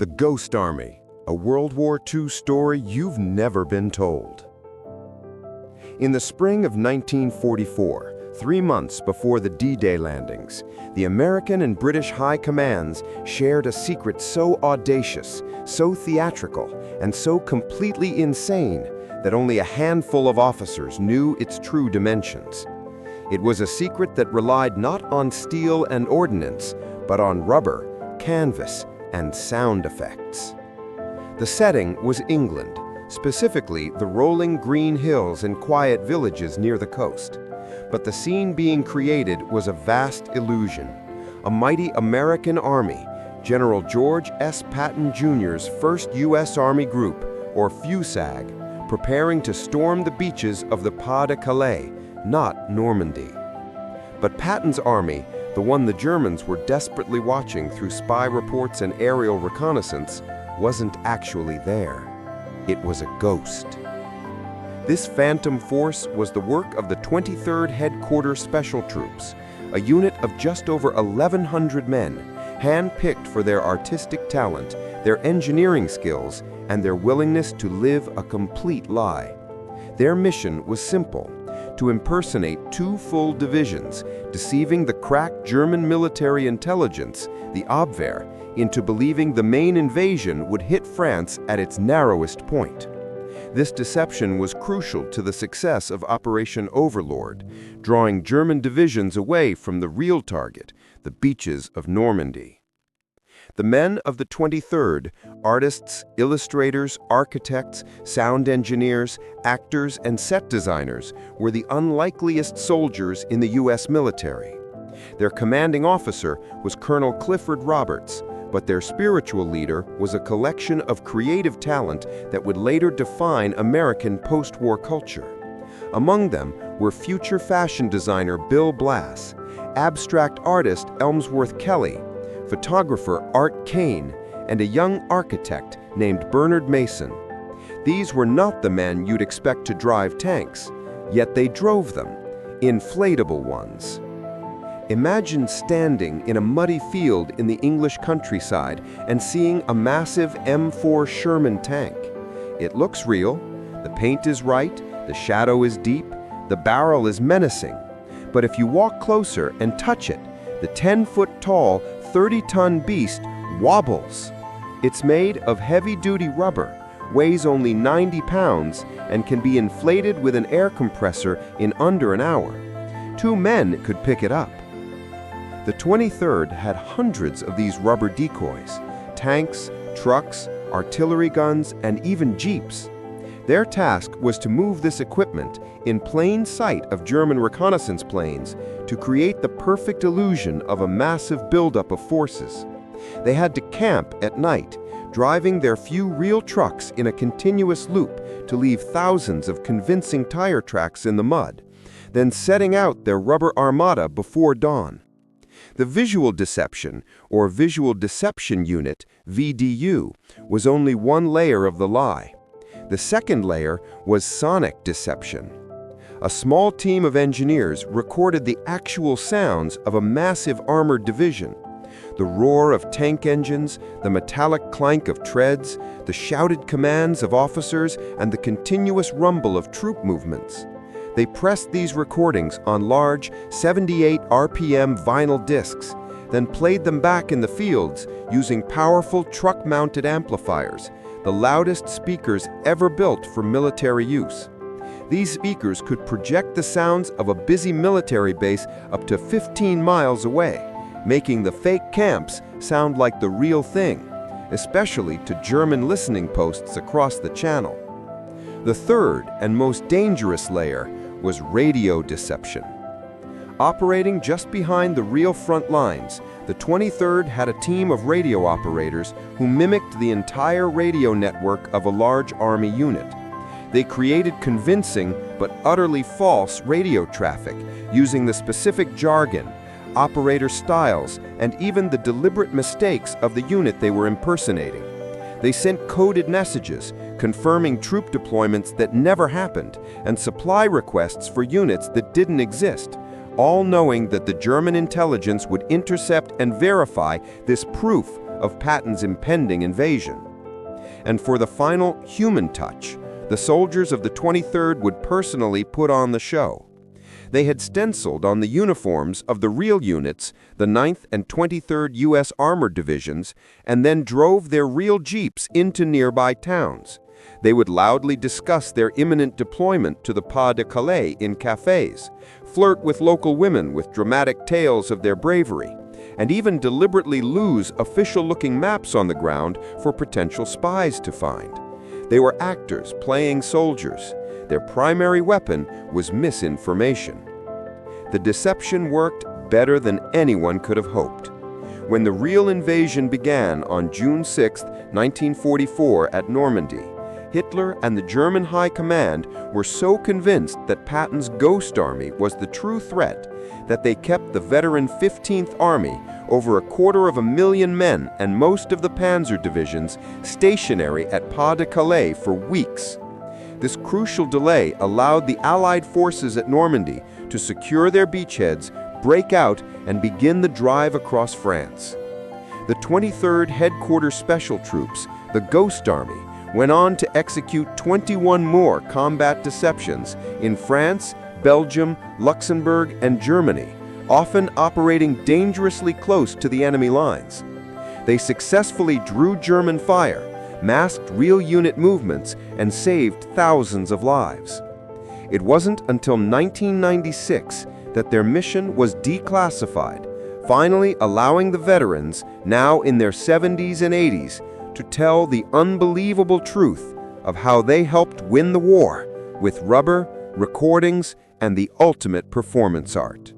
The Ghost Army, a World War II story you've never been told. In the spring of 1944, 3 months before the D-Day landings, the American and British high commands shared a secret so audacious, so theatrical, and so completely insane that only a handful of officers knew its true dimensions. It was a secret that relied not on steel and ordnance, but on rubber, canvas, and sound effects. The setting was England, specifically the rolling green hills and quiet villages near the coast. But the scene being created was a vast illusion. A mighty American army, General George S. Patton Jr.'s 1st U.S. Army Group, or FUSAG, preparing to storm the beaches of the Pas-de-Calais, not Normandy. But Patton's army, the one the Germans were desperately watching through spy reports and aerial reconnaissance, wasn't actually there. It was a ghost. This phantom force was the work of the 23rd Headquarters Special Troops, a unit of just over 1,100 men, hand-picked for their artistic talent, their engineering skills, and their willingness to live a complete lie. Their mission was simple: to impersonate 2 full divisions, deceiving the crack German military intelligence, the Abwehr, into believing the main invasion would hit France at its narrowest point. This deception was crucial to the success of Operation Overlord, drawing German divisions away from the real target, the beaches of Normandy. The men of the 23rd, artists, illustrators, architects, sound engineers, actors, and set designers, were the unlikeliest soldiers in the U.S. military. Their commanding officer was Colonel Clifford Roberts, but their spiritual leader was a collection of creative talent that would later define American post-war culture. Among them were future fashion designer Bill Blass, abstract artist Elmsworth Kelly, photographer Art Kane, and a young architect named Bernard Mason. These were not the men you'd expect to drive tanks, yet they drove them, inflatable ones. Imagine standing in a muddy field in the English countryside and seeing a massive M4 Sherman tank. It looks real, the paint is right, the shadow is deep, the barrel is menacing. But if you walk closer and touch it, the 10-foot-tall, 30-ton beast wobbles. It's made of heavy-duty rubber, weighs only 90 pounds, and can be inflated with an air compressor in under an hour. 2 men could pick it up. The 23rd had hundreds of these rubber decoys, tanks, trucks, artillery guns, and even jeeps. Their task was to move this equipment in plain sight of German reconnaissance planes to create the perfect illusion of a massive buildup of forces. They had to camp at night, driving their few real trucks in a continuous loop to leave thousands of convincing tire tracks in the mud, then setting out their rubber armada before dawn. The visual deception, or visual deception unit, VDU, was only one layer of the lie. The second layer was sonic deception. A small team of engineers recorded the actual sounds of a massive armored division. The roar of tank engines, the metallic clank of treads, the shouted commands of officers, and the continuous rumble of troop movements. They pressed these recordings on large 78 RPM vinyl discs, then played them back in the fields using powerful truck-mounted amplifiers, the loudest speakers ever built for military use. These speakers could project the sounds of a busy military base up to 15 miles away, making the fake camps sound like the real thing, especially to German listening posts across the channel. The third and most dangerous layer was radio deception. Operating just behind the real front lines, the 23rd had a team of radio operators who mimicked the entire radio network of a large army unit. They created convincing but utterly false radio traffic using the specific jargon, operator styles, and even the deliberate mistakes of the unit they were impersonating. They sent coded messages, confirming troop deployments that never happened, and supply requests for units that didn't exist, all knowing that the German intelligence would intercept and verify this proof of Patton's impending invasion. And for the final human touch, the soldiers of the 23rd would personally put on the show. They had stenciled on the uniforms of the real units, the 9th and 23rd U.S. Armored Divisions, and then drove their real jeeps into nearby towns. They would loudly discuss their imminent deployment to the Pas de Calais in cafes, flirt with local women with dramatic tales of their bravery, and even deliberately lose official-looking maps on the ground for potential spies to find. They were actors playing soldiers. Their primary weapon was misinformation. The deception worked better than anyone could have hoped. When the real invasion began on June 6, 1944 at Normandy, Hitler and the German High Command were so convinced that Patton's Ghost Army was the true threat that they kept the veteran 15th Army, over 250,000 men and most of the panzer divisions, stationary at Pas de Calais for weeks. This crucial delay allowed the Allied forces at Normandy to secure their beachheads, break out, and begin the drive across France. The 23rd Headquarters Special Troops, the Ghost Army, went on to execute 21 more combat deceptions in France, Belgium, Luxembourg, and Germany, often operating dangerously close to the enemy lines. They successfully drew German fire, masked real unit movements, and saved thousands of lives. It wasn't until 1996 that their mission was declassified, finally allowing the veterans, now in their 70s and 80s, to tell the unbelievable truth of how they helped win the war with rubber, recordings, and the ultimate performance art.